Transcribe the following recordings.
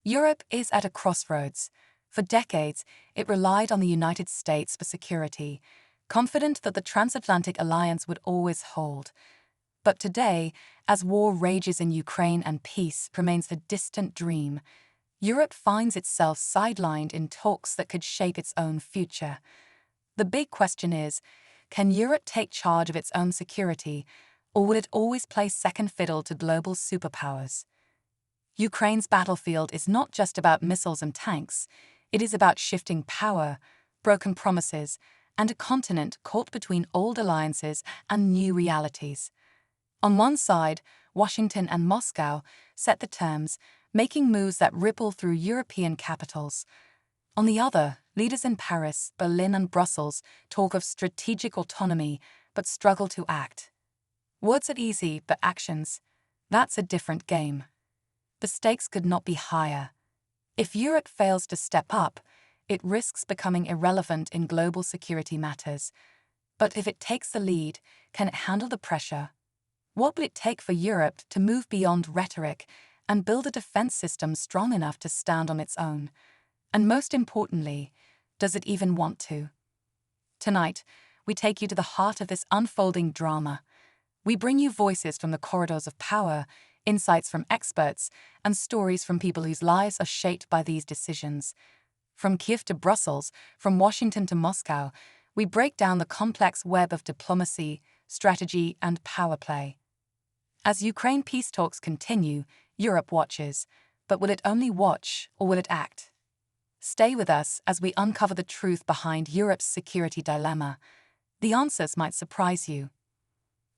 Europe is at a crossroads. For decades, it relied on the United States for security, confident that the transatlantic alliance would always hold. But today, as war rages in Ukraine and peace remains a distant dream, Europe finds itself sidelined in talks that could shape its own future. The big question is, can Europe take charge of its own security, or will it always play second fiddle to global superpowers? Ukraine's battlefield is not just about missiles and tanks, it is about shifting power, broken promises, and a continent caught between old alliances and new realities. On one side, Washington and Moscow set the terms, making moves that ripple through European capitals. On the other, leaders in Paris, Berlin, and Brussels talk of strategic autonomy but struggle to act. Words are easy, but actions, that's a different game. The stakes could not be higher. If Europe fails to step up, it risks becoming irrelevant in global security matters. But if it takes the lead, can it handle the pressure? What will it take for Europe to move beyond rhetoric and build a defense system strong enough to stand on its own? And most importantly, does it even want to? Tonight, we take you to the heart of this unfolding drama. We bring you voices from the corridors of power, insights from experts, and stories from people whose lives are shaped by these decisions. From Kiev to Brussels, from Washington to Moscow, we break down the complex web of diplomacy, strategy, and power play. As Ukraine peace talks continue, Europe watches. But will it only watch, or will it act? Stay with us as we uncover the truth behind Europe's security dilemma. The answers might surprise you.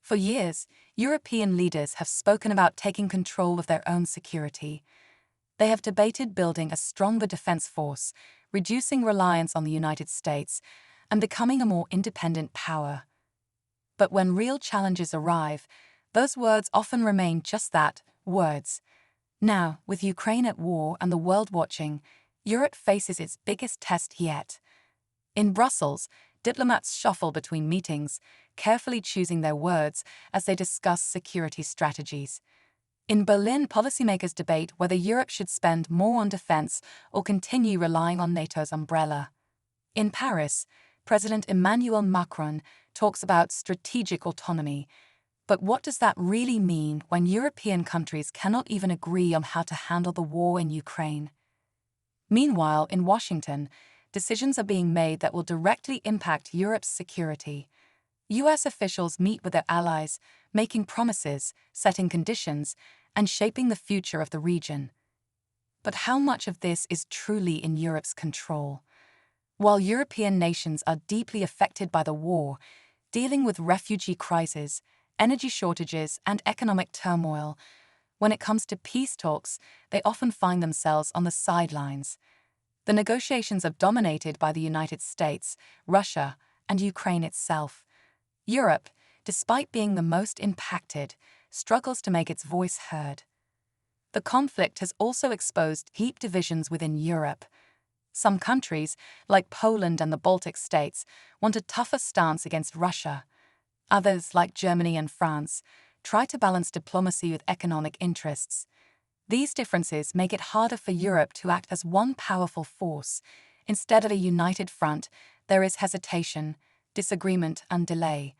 For years, European leaders have spoken about taking control of their own security. They have debated building a stronger defense force, reducing reliance on the United States, and becoming a more independent power. But when real challenges arrive, those words often remain just that, words. Now, with Ukraine at war and the world watching, Europe faces its biggest test yet. In Brussels, diplomats shuffle between meetings, carefully choosing their words as they discuss security strategies. In Berlin, policymakers debate whether Europe should spend more on defense or continue relying on NATO's umbrella. In Paris, President Emmanuel Macron talks about strategic autonomy. But what does that really mean when European countries cannot even agree on how to handle the war in Ukraine? Meanwhile, in Washington, decisions are being made that will directly impact Europe's security. U.S. officials meet with their allies, making promises, setting conditions, and shaping the future of the region. But how much of this is truly in Europe's control? While European nations are deeply affected by the war, dealing with refugee crises, energy shortages, and economic turmoil, when it comes to peace talks, they often find themselves on the sidelines. The negotiations are dominated by the United States, Russia, and Ukraine itself. Europe, despite being the most impacted, struggles to make its voice heard. The conflict has also exposed deep divisions within Europe. Some countries, like Poland and the Baltic states, want a tougher stance against Russia. Others, like Germany and France, try to balance diplomacy with economic interests. These differences make it harder for Europe to act as one powerful force. Instead of a united front, there is hesitation, disagreement, and delay,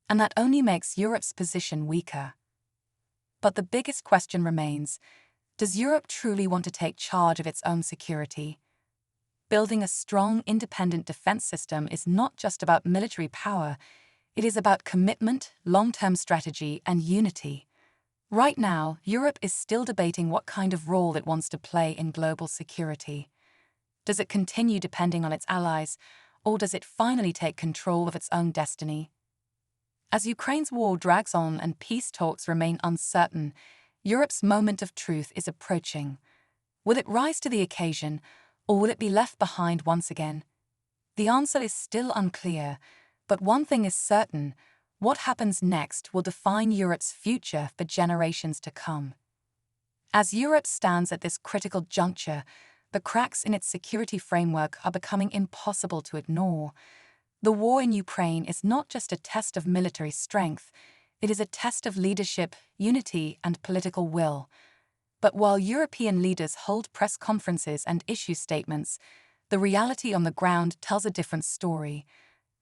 and that only makes Europe's position weaker. But the biggest question remains, does Europe truly want to take charge of its own security? Building a strong, independent defense system is not just about military power, it is about commitment, long-term strategy, and unity. Right now, Europe is still debating what kind of role it wants to play in global security. Does it continue depending on its allies, or does it finally take control of its own destiny? As Ukraine's war drags on and peace talks remain uncertain, Europe's moment of truth is approaching. Will it rise to the occasion, or will it be left behind once again? The answer is still unclear, but one thing is certain: what happens next will define Europe's future for generations to come. As Europe stands at this critical juncture, the cracks in its security framework are becoming impossible to ignore. The war in Ukraine is not just a test of military strength, it is a test of leadership, unity, and political will. But while European leaders hold press conferences and issue statements, the reality on the ground tells a different story.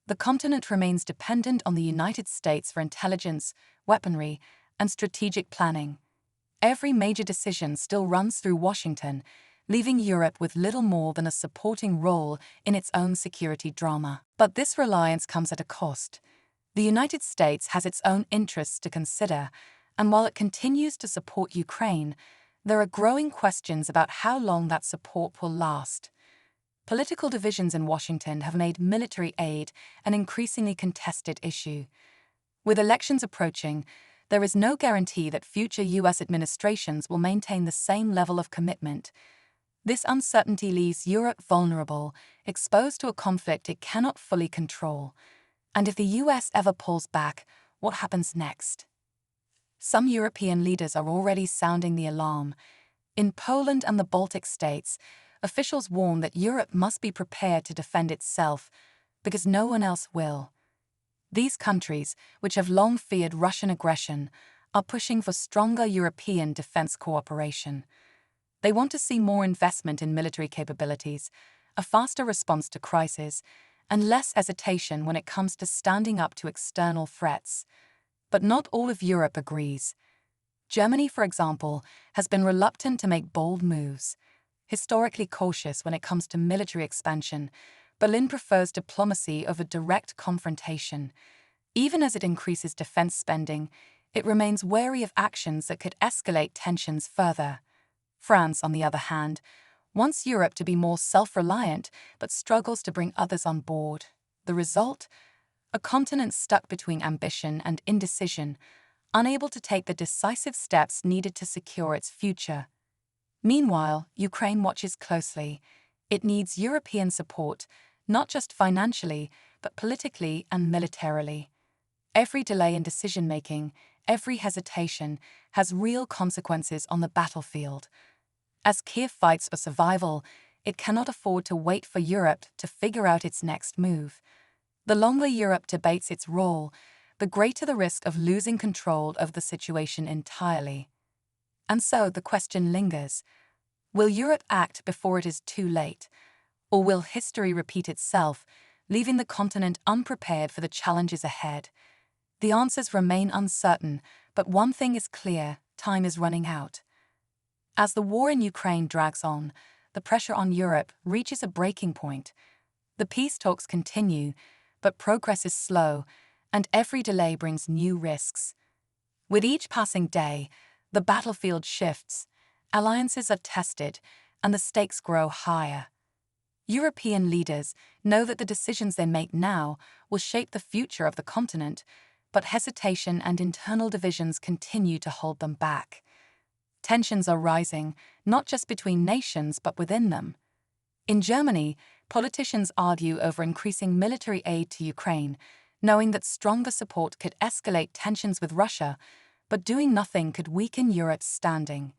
The continent remains dependent on the United States for intelligence, weaponry, and strategic planning. Every major decision still runs through Washington, leaving Europe with little more than a supporting role in its own security drama. But this reliance comes at a cost. The United States has its own interests to consider, and while it continues to support Ukraine, there are growing questions about how long that support will last. Political divisions in Washington have made military aid an increasingly contested issue. With elections approaching, there is no guarantee that future U.S. administrations will maintain the same level of commitment. This uncertainty leaves Europe vulnerable, exposed to a conflict it cannot fully control. And if the U.S. ever pulls back, what happens next? Some European leaders are already sounding the alarm. In Poland and the Baltic states, officials warn that Europe must be prepared to defend itself, because no one else will. These countries, which have long feared Russian aggression, are pushing for stronger European defense cooperation. They want to see more investment in military capabilities, a faster response to crises, and less hesitation when it comes to standing up to external threats. But not all of Europe agrees. Germany, for example, has been reluctant to make bold moves. Historically cautious when it comes to military expansion, Berlin prefers diplomacy over direct confrontation. Even as it increases defense spending, it remains wary of actions that could escalate tensions further. France, on the other hand, wants Europe to be more self-reliant but struggles to bring others on board. The result? A continent stuck between ambition and indecision, unable to take the decisive steps needed to secure its future. Meanwhile, Ukraine watches closely. It needs European support, not just financially, but politically and militarily. Every delay in decision-making, every hesitation, has real consequences on the battlefield. As Kiev fights for survival, it cannot afford to wait for Europe to figure out its next move. The longer Europe debates its role, the greater the risk of losing control of the situation entirely. And so the question lingers: will Europe act before it is too late? Or will history repeat itself, leaving the continent unprepared for the challenges ahead? The answers remain uncertain, but one thing is clear: time is running out. As the war in Ukraine drags on, the pressure on Europe reaches a breaking point. The peace talks continue, but progress is slow, and every delay brings new risks. With each passing day, the battlefield shifts, alliances are tested, and the stakes grow higher. European leaders know that the decisions they make now will shape the future of the continent, but hesitation and internal divisions continue to hold them back. Tensions are rising, not just between nations but within them. In Germany, politicians argue over increasing military aid to Ukraine, knowing that stronger support could escalate tensions with Russia, but doing nothing could weaken Europe's standing.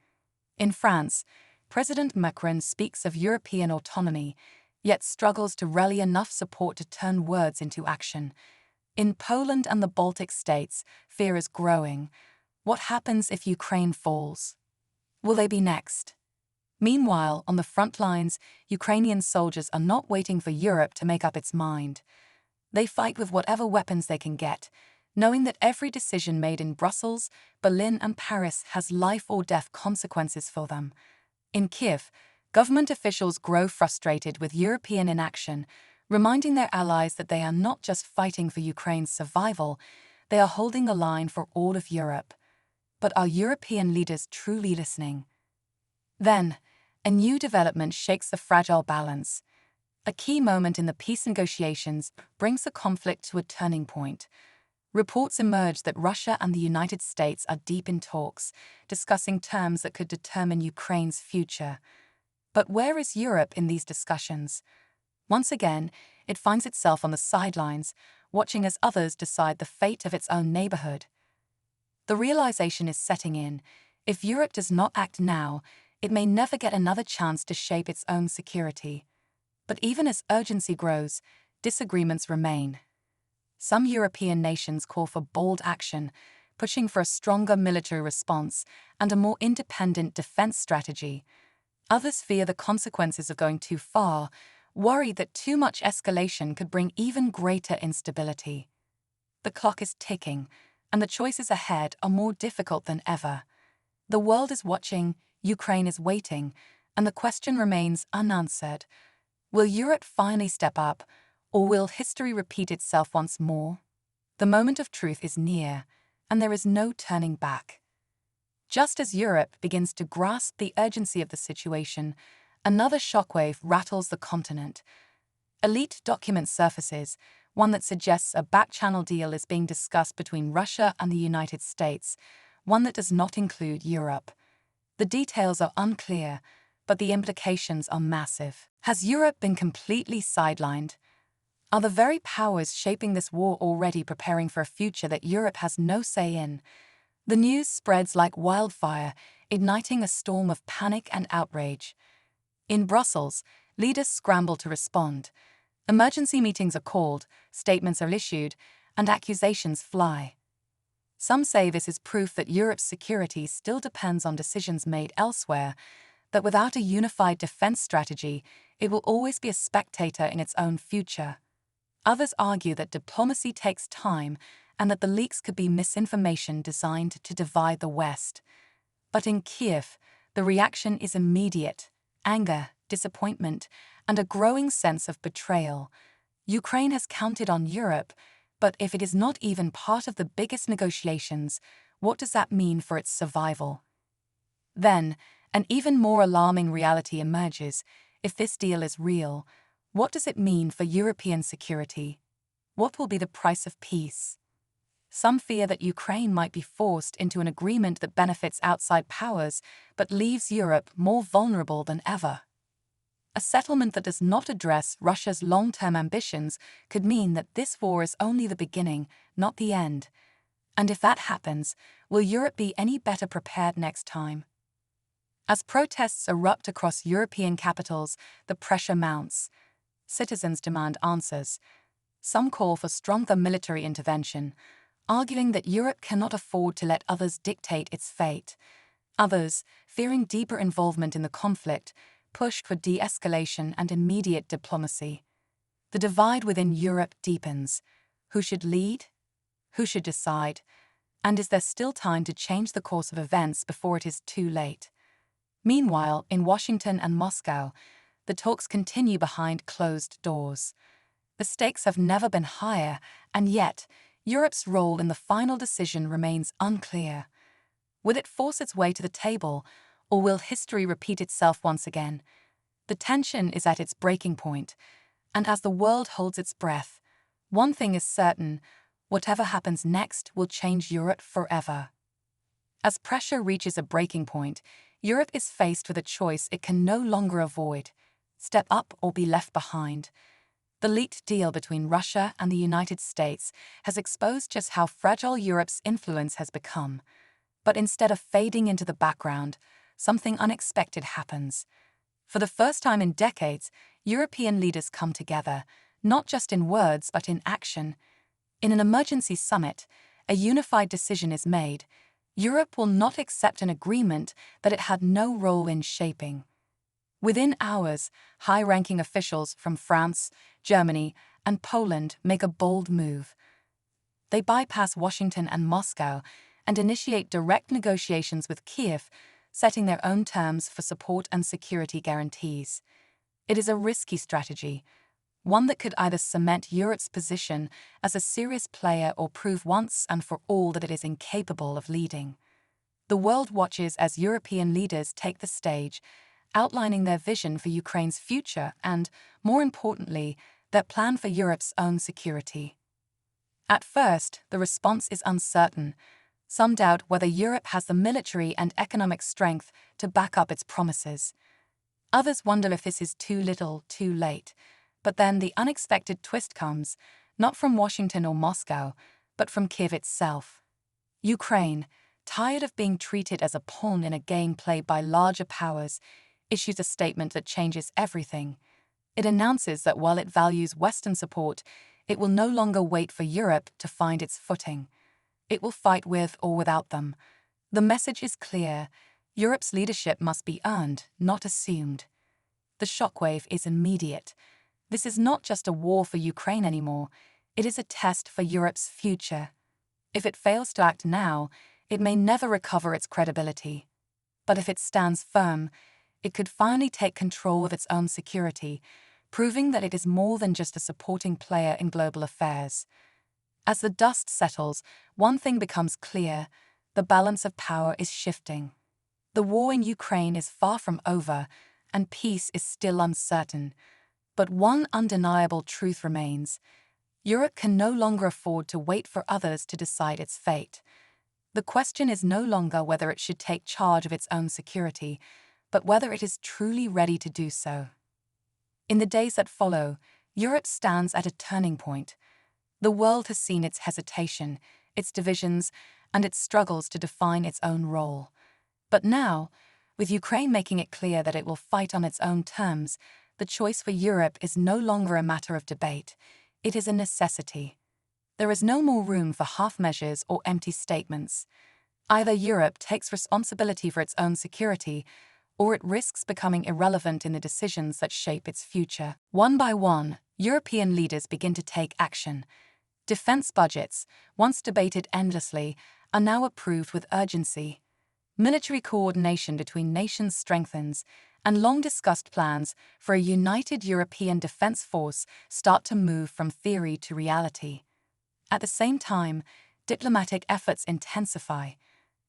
In France, President Macron speaks of European autonomy, yet struggles to rally enough support to turn words into action. In Poland and the Baltic states, fear is growing. What happens if Ukraine falls? Will they be next? Meanwhile, on the front lines, Ukrainian soldiers are not waiting for Europe to make up its mind. They fight with whatever weapons they can get, knowing that every decision made in Brussels, Berlin, and Paris has life or death consequences for them. In Kiev, government officials grow frustrated with European inaction, reminding their allies that they are not just fighting for Ukraine's survival, they are holding the line for all of Europe. But are European leaders truly listening? Then, a new development shakes the fragile balance. A key moment in the peace negotiations brings the conflict to a turning point. Reports emerge that Russia and the United States are deep in talks, discussing terms that could determine Ukraine's future. But where is Europe in these discussions? Once again, it finds itself on the sidelines, watching as others decide the fate of its own neighborhood. The realization is setting in: if Europe does not act now, it may never get another chance to shape its own security. But even as urgency grows, disagreements remain. Some European nations call for bold action, pushing for a stronger military response and a more independent defense strategy. Others fear the consequences of going too far, worried that too much escalation could bring even greater instability. The clock is ticking, and the choices ahead are more difficult than ever. The world is watching, Ukraine is waiting, and the question remains unanswered. Will Europe finally step up, or will history repeat itself once more? The moment of truth is near, and there is no turning back. Just as Europe begins to grasp the urgency of the situation, another shockwave rattles the continent. A leaked document surfaces, one that suggests a back-channel deal is being discussed between Russia and the United States, one that does not include Europe. The details are unclear, but the implications are massive. Has Europe been completely sidelined? Are the very powers shaping this war already preparing for a future that Europe has no say in? The news spreads like wildfire, igniting a storm of panic and outrage. In Brussels, leaders scramble to respond. Emergency meetings are called, statements are issued, and accusations fly. Some say this is proof that Europe's security still depends on decisions made elsewhere, that without a unified defense strategy, it will always be a spectator in its own future. Others argue that diplomacy takes time and that the leaks could be misinformation designed to divide the West. But in Kiev, the reaction is immediate: anger, disappointment, and a growing sense of betrayal. Ukraine has counted on Europe, but if it is not even part of the biggest negotiations, what does that mean for its survival? Then, an even more alarming reality emerges. If this deal is real, what does it mean for European security? What will be the price of peace? Some fear that Ukraine might be forced into an agreement that benefits outside powers but leaves Europe more vulnerable than ever. A settlement that does not address Russia's long-term ambitions could mean that this war is only the beginning, not the end. And if that happens, will Europe be any better prepared next time? As protests erupt across European capitals, the pressure mounts. Citizens demand answers. Some call for stronger military intervention, arguing that Europe cannot afford to let others dictate its fate. Others, fearing deeper involvement in the conflict, push for de-escalation and immediate diplomacy. The divide within Europe deepens. Who should lead? Who should decide? And is there still time to change the course of events before it is too late? Meanwhile, in Washington and Moscow, the talks continue behind closed doors. The stakes have never been higher, and yet, Europe's role in the final decision remains unclear. Will it force its way to the table, or will history repeat itself once again? The tension is at its breaking point, and as the world holds its breath, one thing is certain: whatever happens next will change Europe forever. As pressure reaches a breaking point, Europe is faced with a choice it can no longer avoid: step up or be left behind. The leaked deal between Russia and the United States has exposed just how fragile Europe's influence has become. But instead of fading into the background, something unexpected happens. For the first time in decades, European leaders come together, not just in words but in action. In an emergency summit, a unified decision is made: Europe will not accept an agreement that it had no role in shaping. Within hours, high-ranking officials from France, Germany, and Poland make a bold move. They bypass Washington and Moscow and initiate direct negotiations with Kiev, setting their own terms for support and security guarantees. It is a risky strategy, one that could either cement Europe's position as a serious player or prove once and for all that it is incapable of leading. The world watches as European leaders take the stage, outlining their vision for Ukraine's future and, more importantly, their plan for Europe's own security. At first, the response is uncertain. Some doubt whether Europe has the military and economic strength to back up its promises. Others wonder if this is too little, too late. But then the unexpected twist comes, not from Washington or Moscow, but from Kiev itself. Ukraine, tired of being treated as a pawn in a game played by larger powers, issues a statement that changes everything. It announces that while it values Western support, it will no longer wait for Europe to find its footing. It will fight with or without them. The message is clear. Europe's leadership must be earned, not assumed. The shockwave is immediate. This is not just a war for Ukraine anymore. It is a test for Europe's future. If it fails to act now, it may never recover its credibility. But if it stands firm, it could finally take control of its own security, proving that it is more than just a supporting player in global affairs. As the dust settles, one thing becomes clear: the balance of power is shifting. The war in Ukraine is far from over, and peace is still uncertain. But one undeniable truth remains: Europe can no longer afford to wait for others to decide its fate. The question is no longer whether it should take charge of its own security, but whether it is truly ready to do so. In the days that follow, Europe stands at a turning point. The world has seen its hesitation, its divisions, and its struggles to define its own role. But now, with Ukraine making it clear that it will fight on its own terms, the choice for Europe is no longer a matter of debate. It is a necessity. There is no more room for half measures or empty statements. Either Europe takes responsibility for its own security, or it risks becoming irrelevant in the decisions that shape its future. One by one, European leaders begin to take action. Defense budgets, once debated endlessly, are now approved with urgency. Military coordination between nations strengthens, and long-discussed plans for a united European defense force start to move from theory to reality. At the same time, diplomatic efforts intensify.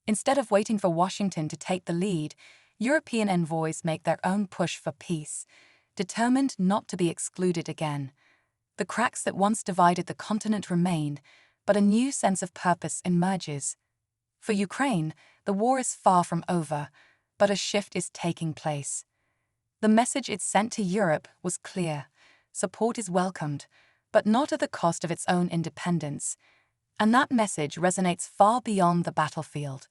Instead of waiting for Washington to take the lead, European envoys make their own push for peace, determined not to be excluded again. The cracks that once divided the continent remain, but a new sense of purpose emerges. For Ukraine, the war is far from over, but a shift is taking place. The message it sent to Europe was clear: support is welcomed, but not at the cost of its own independence. And that message resonates far beyond the battlefield.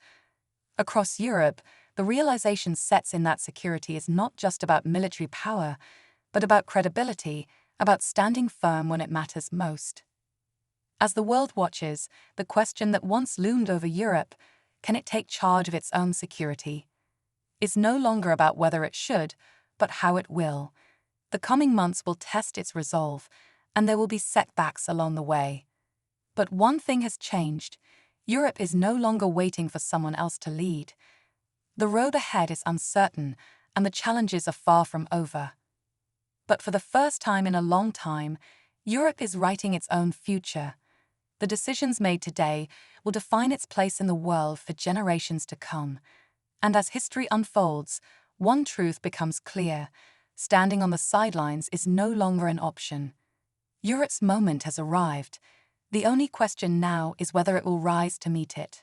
Across Europe, the realization sets in that security is not just about military power, but about credibility, about standing firm when it matters most. As the world watches, the question that once loomed over Europe, can it take charge of its own security, is no longer about whether it should, but how it will. The coming months will test its resolve, and there will be setbacks along the way. But one thing has changed. Europe is no longer waiting for someone else to lead. The road ahead is uncertain, and the challenges are far from over. But for the first time in a long time, Europe is writing its own future. The decisions made today will define its place in the world for generations to come. And as history unfolds, one truth becomes clear: standing on the sidelines is no longer an option. Europe's moment has arrived. The only question now is whether it will rise to meet it.